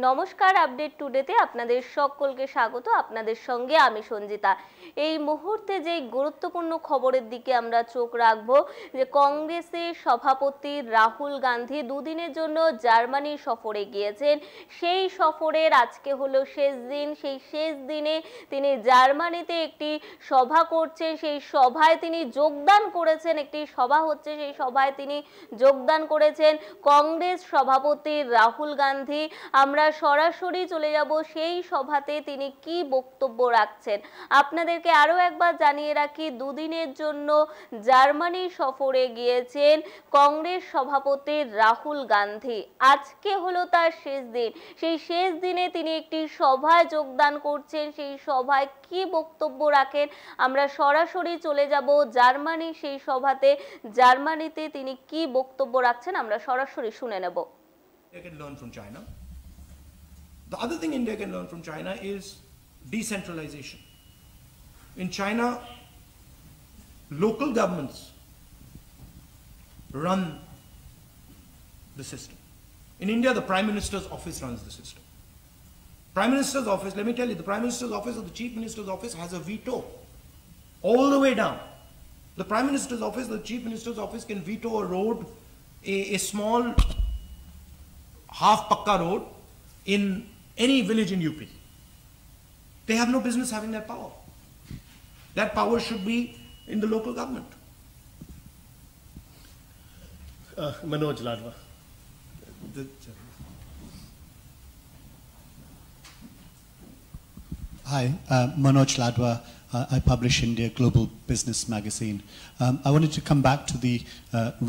নমস্কার, আপডেট টুডেতে আপনাদের সকলকে স্বাগত। আপনাদের সঙ্গে আমি সঞ্জিতা। এই মুহূর্তে যে গুরুত্বপূর্ণ খবরের দিকে আমরা চোখ রাখবো, যে কংগ্রেসের সভাপতি রাহুল গান্ধী দুদিনের জন্য জার্মানি সফরে গিয়েছেন। সেই সফরের আজকে হলো শেষ দিন। সেই শেষ দিনে তিনি জার্মানিতে একটি সভা করছেন, সেই সভায় তিনি যোগদান করেছেন। একটি সভা হচ্ছে, সেই সভায় তিনি যোগদান করেছেন কংগ্রেস সভাপতি রাহুল গান্ধী। আমরা সরাসরি চলে যাব সেই সভাতে তিনি কি বক্তব্য রাখছেন। আপনাদেরকে আরো একবার জানিয়ে রাখি, দুদিনের জন্য জার্মানি সফরে গিয়েছেন কংগ্রেস সভাপতি রাহুল গান্ধী। আজকে হলো তার শেষ দিন। সেই শেষ দিনে তিনি একটি সভায় যোগদান করছেন। সেই সভায় কি বক্তব্য রাখেন আমরা সরাসরি চলে যাব জার্মানি সেই সভাতে। জার্মানিতে তিনি কি বক্তব্য রাখছেন আমরা সরাসরি শুনে নেব। India can learn from China. The other thing India can learn from China is decentralization. In China, local governments run the system. In India, the Prime Minister's office runs the system. Prime Minister's office, let me tell you, the Prime Minister's office or the Chief Minister's office has a veto all the way down. The Prime Minister's office, the Chief Minister's office can veto a road, a small half-pakka road in any village in UP. They have no business having that power. That power should be in the local government. Manoj Ladwa. Hi, Manoj Ladwa. I publish India Global Business Magazine. I wanted to come back to the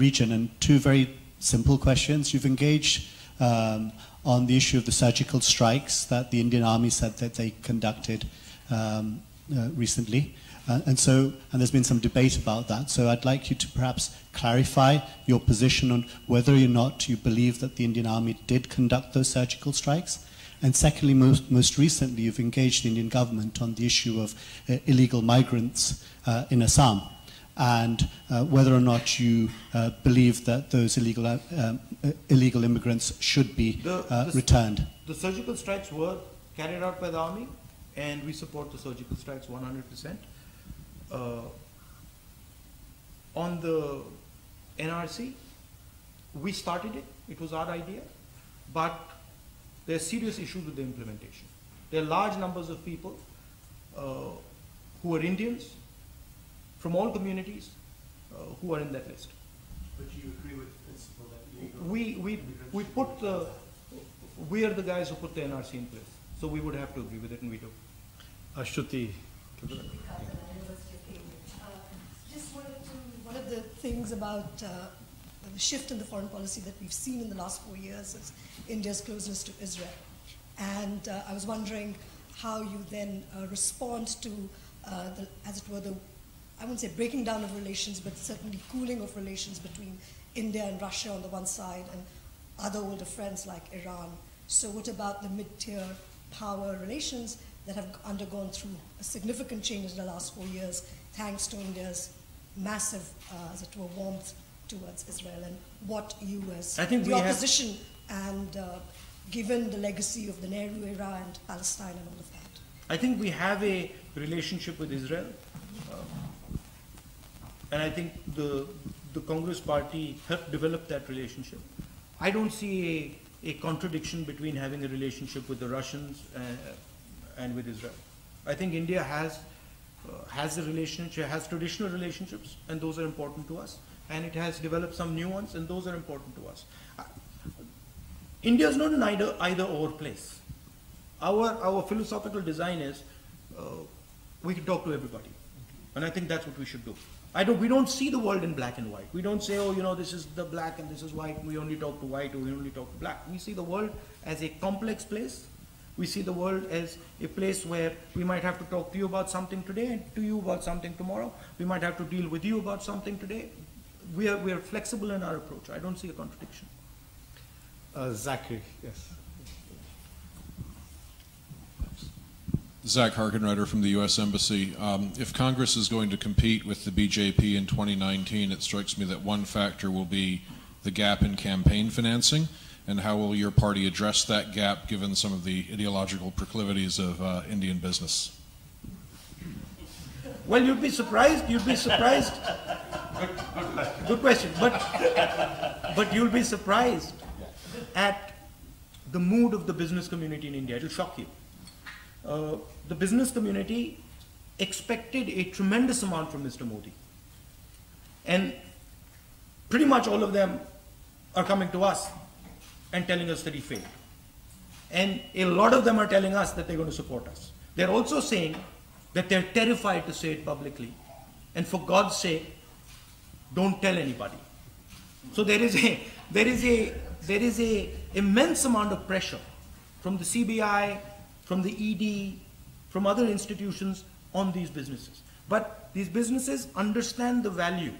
region and two very simple questions. You've engaged on the issue of the surgical strikes that the Indian Army said that they conducted recently. And there's been some debate about that. So I'd like you to perhaps clarify your position on whether or not you believe that the Indian Army did conduct those surgical strikes. And secondly, most recently, you've engaged the Indian government on the issue of illegal migrants in Assam, and whether or not you believe that those illegal immigrants should be returned. The surgical strikes were carried out by the army, and we support the surgical strikes 100%. On the NRC, we started it. It was our idea, but there are serious issues with the implementation. There are large numbers of people who are Indians from all communities who are in that list. But you agree with the principle that we are the guys who put the NRC in place, so we would have to agree with it, and we do. Shruti. Just one of the things about the shift in the foreign policy that we've seen in the last 4 years is India's closeness to Israel. And I was wondering how you then respond to, as it were, I wouldn't say breaking down of relations, but certainly cooling of relations between India and Russia on the one side and other older friends like Iran. So what about the mid-tier power relations that have undergone through a significant change in the last 4 years, thanks to India's massive, as it were, warmth towards Israel, and what you as the opposition and given the legacy of the Nehru era and Palestine and all of that? I think we have a relationship with Israel, and I think the Congress party helped develop that relationship. I don't see a contradiction between having a relationship with the Russians and with Israel. I think India has a relationship, has traditional relationships, and those are important to us. And it has developed some new ones, and those are important to us. India is not an either-or place. Our philosophical design is we can talk to everybody, and I think that's what we should do. We don't see the world in black and white. We don't say, oh, this is the black and this is white, and we only talk to white or we only talk to black. We see the world as a complex place. We see the world as a place where we might have to talk to you about something today and to you about something tomorrow. We might have to deal with you about something today. We are flexible in our approach. I don't see a contradiction. Zachary, yes. Zach Harkenrider from the U.S. Embassy. If Congress is going to compete with the BJP in 2019, it strikes me that one factor will be the gap in campaign financing. and how will your party address that gap given some of the ideological proclivities of Indian business? Well, you'd be surprised. You'd be surprised. Good question. But you'll be surprised at the mood of the business community in India. It'll shock you. The business community expected a tremendous amount from Mr. Modi. And pretty much all of them are coming to us and telling us that he failed. And a lot of them are telling us that they're going to support us. They're also saying that they're terrified to say it publicly. And for God's sake, don't tell anybody. So there is a immense amount of pressure from the CBI, from the ED, from other institutions on these businesses. But these businesses understand the value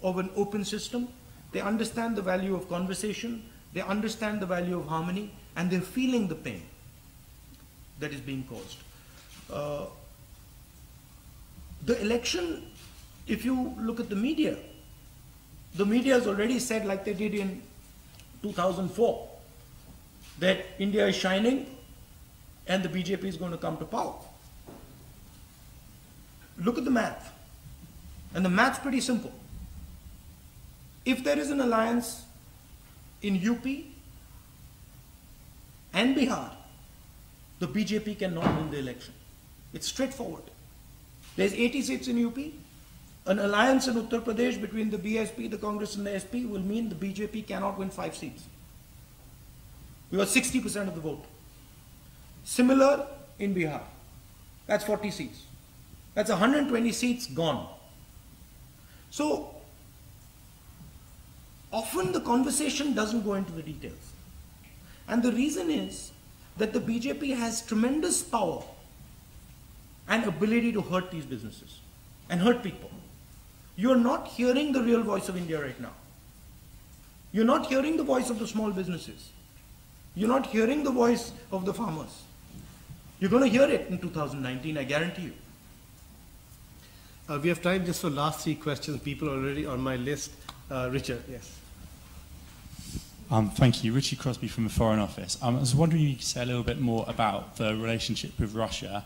of an open system. They understand the value of conversation. They understand the value of harmony, and they're feeling the pain that is being caused. The election, if you look at the media has already said, like they did in 2004, that India is shining and the BJP is going to come to power. Look at the math. And the math's pretty simple. If there is an alliance in UP and Bihar, the BJP cannot win the election. It's straightforward. There's 80 seats in UP. An alliance in Uttar Pradesh between the BSP, the Congress and the SP will mean the BJP cannot win 5 seats. We got 60% of the vote. Similar in Bihar. That's 40 seats. That's 120 seats gone. So, often the conversation doesn't go into the details. And the reason is that the BJP has tremendous power and ability to hurt these businesses and hurt people. You're not hearing the real voice of India right now. You're not hearing the voice of the small businesses. You're not hearing the voice of the farmers. You're going to hear it in 2019, I guarantee you. We have time just for last 3 questions. People are already on my list. Richard, yes. Thank you. Richie Crosby from the Foreign Office. I was wondering if you could say a little bit more about the relationship with Russia.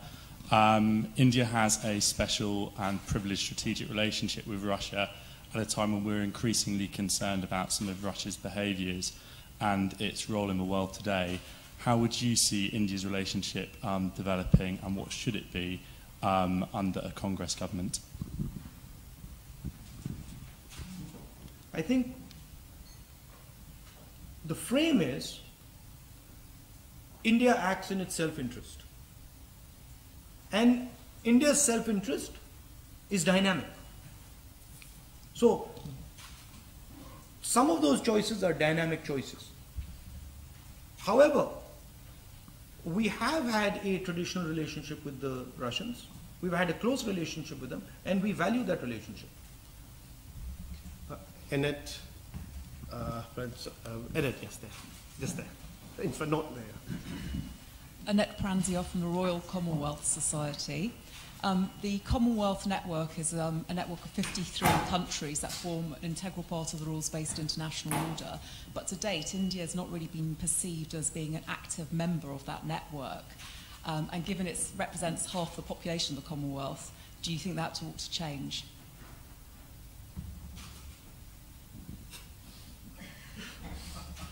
India has a special and privileged strategic relationship with Russia at a time when we're increasingly concerned about some of Russia's behaviours and its role in the world today. How would you see India's relationship developing, and what should it be under a Congress government? I think the frame is India acts in its self-interest. And India's self-interest is dynamic. So, some of those choices are dynamic choices. However, we have had a traditional relationship with the Russians. We've had a close relationship with them, and we value that relationship. Annette, Annette, yes, there. Just there. In fact, not there. Annette Pranzier from the Royal Commonwealth Society. The Commonwealth Network is a network of 53 countries that form an integral part of the rules-based international order. But to date, India has not really been perceived as being an active member of that network. And given it represents half the population of the Commonwealth, do you think that ought to change?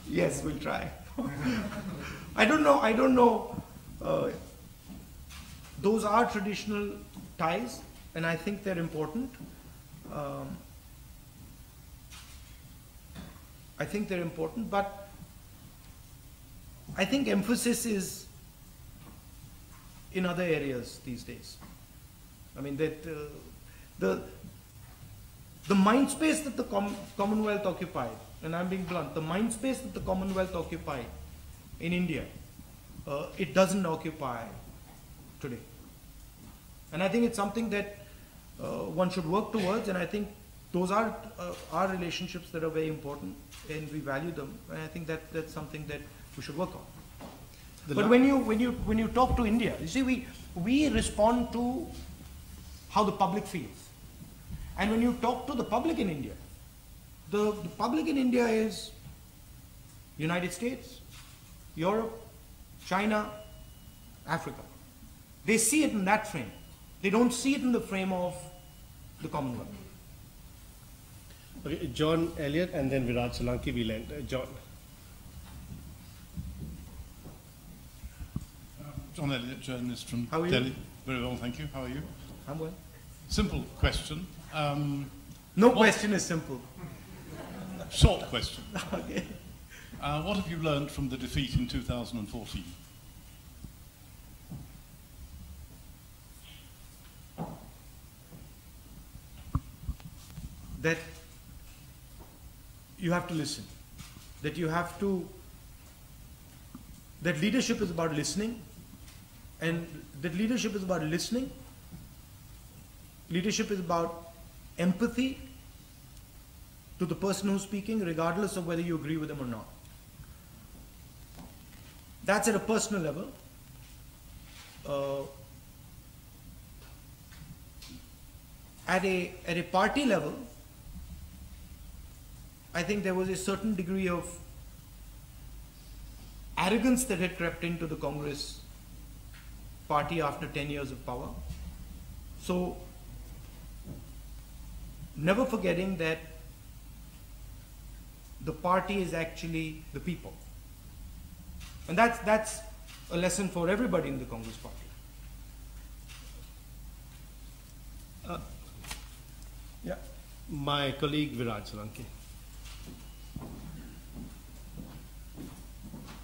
Yes, we'll try. I don't know. Those are traditional ties, and I think they're important. But I think emphasis is in other areas these days. I mean, that the mind space that the Commonwealth occupied, and I'm being blunt, the mind space that the Commonwealth occupied in India, it doesn't occupy today. And I think it's something that one should work towards, and I think those are our relationships that are very important, and we value them, and I think that's something that we should work on. But when you talk to India, you see, we respond to how the public feels. And when you talk to the public in India, the public in India is United States, Europe, China, Africa. They see it in that frame. They don't see it in the frame of the Commonwealth. Okay, John Elliott and then Viraj Solanki will end. John. John Elliott, journalist from How are you? Delhi. Very well, thank you. How are you? I'm well. Simple question. No question is simple. Short question. Okay. What have you learned from the defeat in 2014? That you have to listen. That you have to, that leadership is about listening, and that leadership is about listening. Leadership is about empathy to the person who's speaking, regardless of whether you agree with them or not. That's at a personal level. At a party level, I think there was a certain degree of arrogance that had crept into the Congress party after 10 years of power. So, never forgetting that the party is actually the people. And that's a lesson for everybody in the Congress party. Yeah. My colleague Viraj Solanki.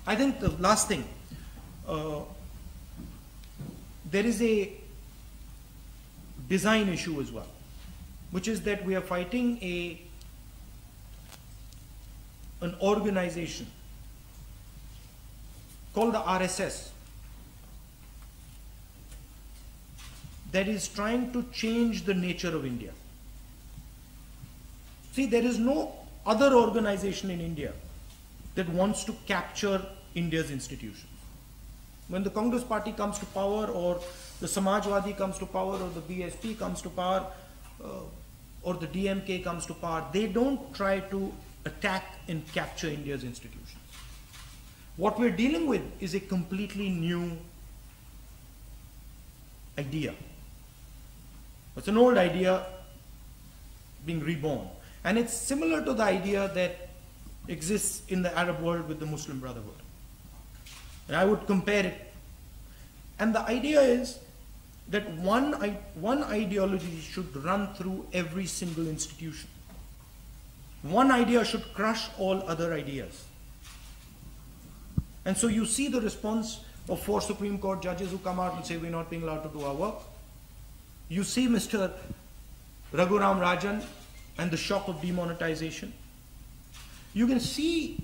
I think the last thing, there is a design issue as well, which is that we are fighting an organization called the RSS that is trying to change the nature of India. See, there is no other organization in India that wants to capture India's institutions. When the Congress party comes to power, or the Samajwadi comes to power, or the BSP comes to power, or the DMK comes to power, they don't try to attack and capture India's institutions. What we're dealing with is a completely new idea. It's an old idea being reborn. And it's similar to the idea that exists in the Arab world with the Muslim Brotherhood. And I would compare it. And the idea is that one ideology should run through every single institution. One idea should crush all other ideas. And so you see the response of 4 Supreme Court judges who come out and say we're not being allowed to do our work. You see Mr. Raghuram Rajan and the shock of demonetization. You can see